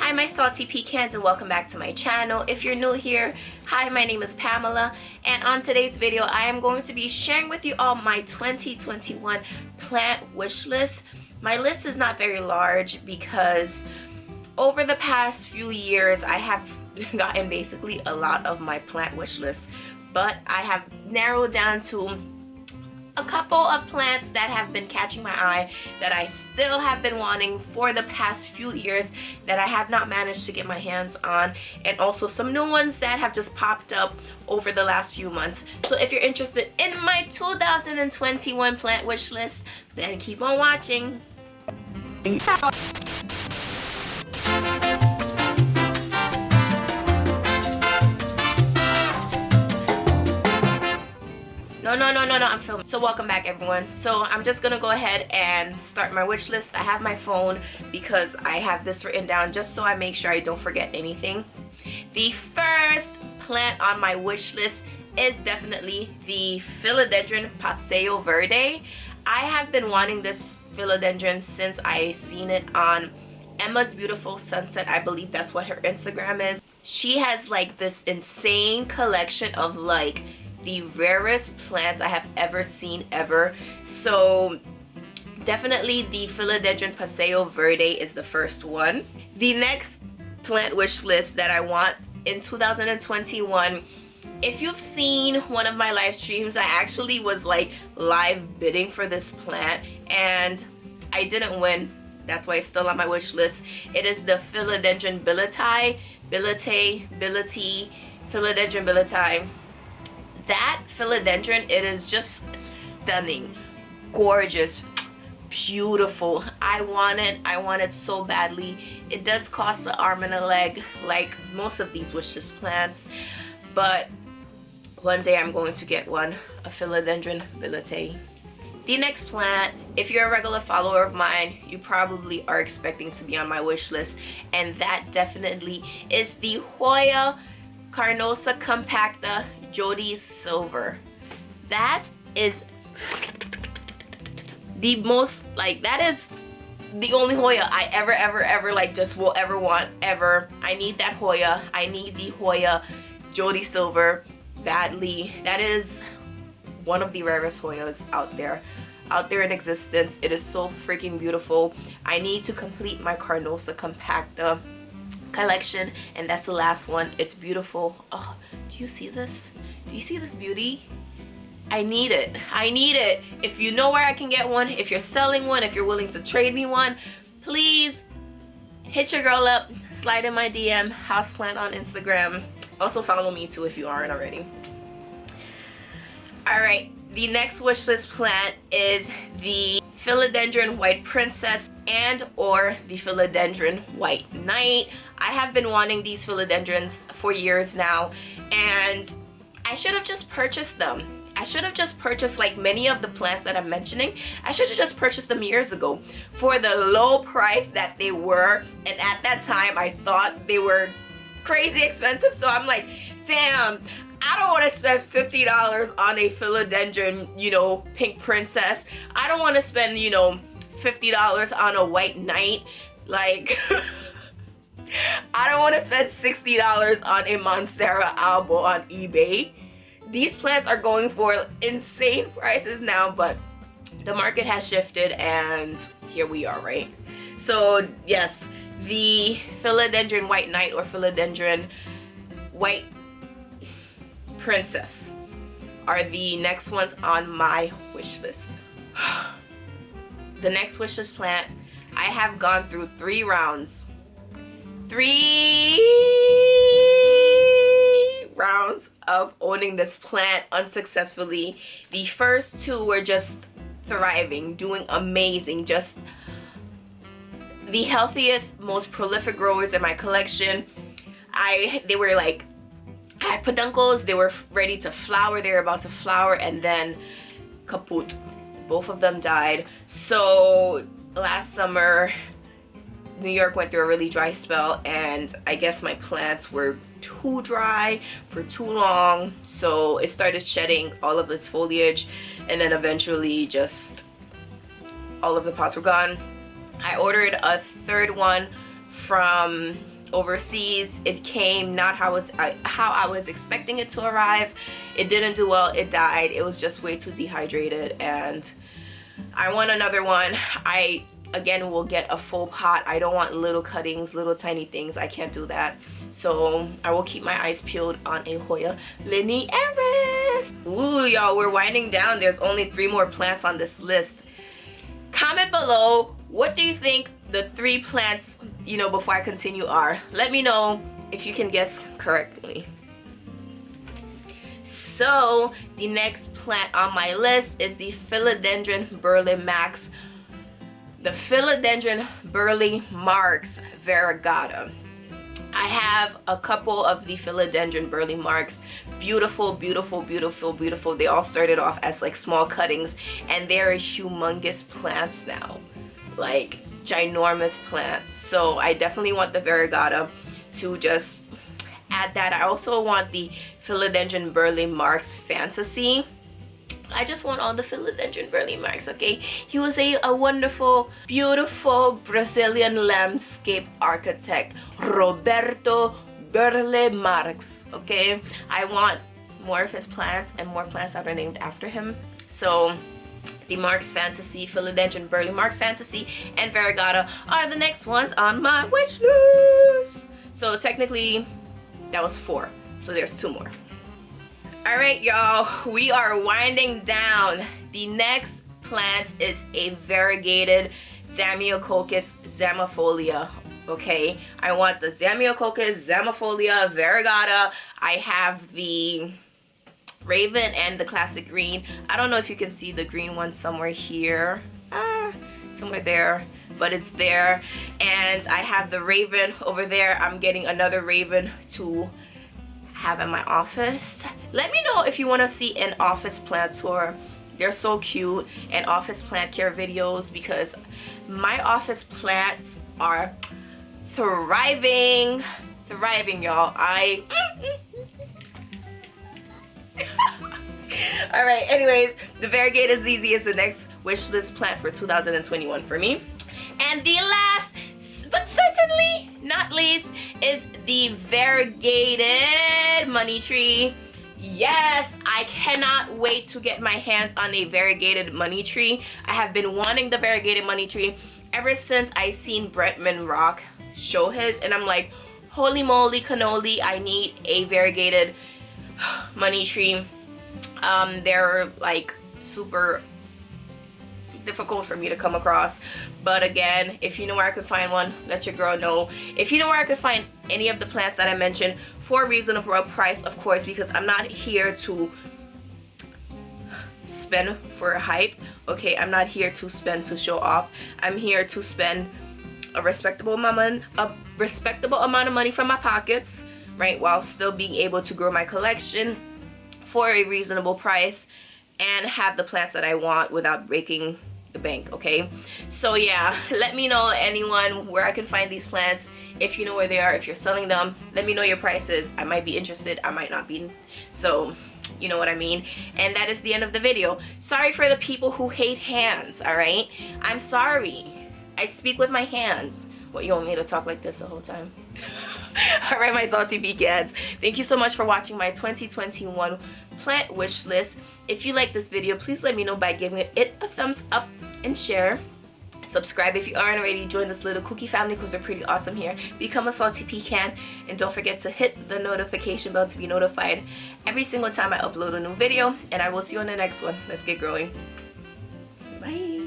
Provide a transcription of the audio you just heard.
Hi my salty pecans, and welcome back to my channel. If you're new here, hi, my name is Pamela, and on today's video I am going to be sharing with you all my 2021 plant wish list. My list is not very large because over the past few years I have gotten basically a lot of my plant wish list, but I have narrowed down to a couple of plants that have been catching my eye, that I still have been wanting for the past few years, that I have not managed to get my hands on, and also some new ones that have just popped up over the last few months. So if you're interested in my 2021 plant wish list, then keep on watching. No, I'm filming. So welcome back everyone. So I'm just gonna go ahead and start my wish list. I have my phone because I have this written down just so I make sure I don't forget anything. The first plant on my wish list is definitely the Philodendron Paseo Verde. I have been wanting this philodendron since I seen it on Emma's Beautiful Sunset. I believe that's what her Instagram is. She has like this insane collection of like the rarest plants I have ever seen ever. So definitely the Philodendron Paseo Verde is the first one. The next plant wish list that I want in 2021, if you've seen one of my live streams, I actually was like live bidding for this plant and I didn't win. That's why it's still on my wish list. It is the Philodendron Billeti. Philodendron Billeti. That philodendron, it is just stunning, gorgeous, beautiful. I want it so badly. It does cost an arm and a leg like most of these wish list plants, but one day I'm going to get one, a Philodendron Billeti. The next plant, if you're a regular follower of mine, you probably are expecting to be on my wish list, and that definitely is the Hoya Carnosa Compacta Jody Silver. That is the most, like, that is the only Hoya I ever like just will ever want ever. I need that Hoya. I need the Hoya Jody Silver badly. That is one of the rarest Hoyas out there in existence. It is so freaking beautiful. I need to complete my Carnosa Compacta collection, and that's the last one. It's beautiful. Oh, do you see this? Do you see this beauty? I need it. I need it. If you know where I can get one, if you're selling one, if you're willing to trade me one, please hit your girl up, slide in my DM, HauzPlant on Instagram. Also follow me too if you aren't already. Alright, the next wishlist plant is the Philodendron White Princess and or the Philodendron White Knight. I have been wanting these philodendrons for years now, and I should have just purchased them. I should have just purchased, like many of the plants that I'm mentioning, I should have just purchased them years ago for the low price that they were. And at that time I thought they were crazy expensive, so I'm like, damn, I don't want to spend $50 on a philodendron, you know, pink princess. I don't want to spend, you know, $50 on a white knight. Like I don't want to spend $60 on a Monstera albo on eBay. These plants are going for insane prices now, but the market has shifted and here we are, right? So yes, the Philodendron White Knight or Philodendron White Princess are the next ones on my wish list. The next wish list plant, I have gone through 3 rounds. 3 rounds of owning this plant unsuccessfully. The first 2 were just thriving, doing amazing, just the healthiest, most prolific growers in my collection. They were like, I had peduncles, they were ready to flower, they were about to flower, and then kaput. Both of them died. So last summer New York went through a really dry spell, and I guess my plants were too dry for too long, so it started shedding all of its foliage, and then eventually just all of the pots were gone. I ordered a third one from overseas. It came not how I was expecting it to arrive. It didn't do well. It died. It was just way too dehydrated, and I want another one. I again will get a full pot. I don't want little cuttings, little tiny things. I can't do that. So I will keep my eyes peeled on a Hoya linearis. Ooh, y'all, we're winding down. There's only 3 more plants on this list. Comment below, what do you think the 3 plants, you know, before I continue are? Let me know if you can guess correctly. So the next plant on my list is the Philodendron Burle Max. The Philodendron Burle Marx Variegata. I have a couple of the Philodendron Burle Marx. Beautiful, beautiful, beautiful, beautiful. They all started off as like small cuttings, and they're humongous plants now, like ginormous plants. So I definitely want the Variegata to just add that. I also want the Philodendron Burle Marx Fantasy. I just want all the Philodendron Burle Marx, okay? He was a wonderful, beautiful Brazilian landscape architect, Roberto Burle Marx, okay? I want more of his plants and more plants that are named after him. So the Marx Fantasy, Philodendron Burle Marx Fantasy, and Variegata are the next ones on my wish list. So technically, that was 4. So there's 2 more. All right, y'all, we are winding down. The next plant is a variegated Damiococcus Xamapholia. Okay, I want the Damiococcus Xamapholia Variegata. I have the Raven and the classic green. I don't know if you can see the green one somewhere here. Somewhere there, but it's there. And I have the Raven over there. I'm getting another Raven to have in my office. Let me know if you want to see an office plant tour. They're so cute, and office plant care videos, because my office plants are thriving, y'all. All right, anyways, the Variegated ZZ is the next wish list plant for 2021 for me. And the last, but certainly not least, is the Variegated money tree. Yes, I cannot wait to get my hands on a Variegated money tree. I have been wanting the Variegated money tree ever since I seen Bretman Rock show his, and I'm like, holy moly cannoli, I need a Variegated money tree. They're like super difficult for me to come across, but again, if you know where I could find one, let your girl know. If you know where I could find any of the plants that I mentioned for a reasonable price, of course, because I'm not here to spend for a hype, okay? I'm not here to spend to show off. I'm here to spend a respectable amount of money from my pockets, right, while still being able to grow my collection for a reasonable price and have the plants that I want without breaking the bank, okay? So yeah, let me know, anyone, where I can find these plants. If you know where they are, if you're selling them, let me know your prices. I might be interested, I might not be, so you know what I mean. And that is the end of the video. Sorry for the people who hate hands, all right? I'm sorry. I speak with my hands. What, you want me to talk like this the whole time? All right, my salty pecans, thank you so much for watching my 2021 plant wish list. If you like this video, please let me know by giving it a thumbs up and share. Subscribe if you aren't already. Join this little cookie family because we're pretty awesome here. Become a salty pecan, and don't forget to hit the notification bell to be notified every single time I upload a new video. And I will see you on the next one. Let's get growing. Bye.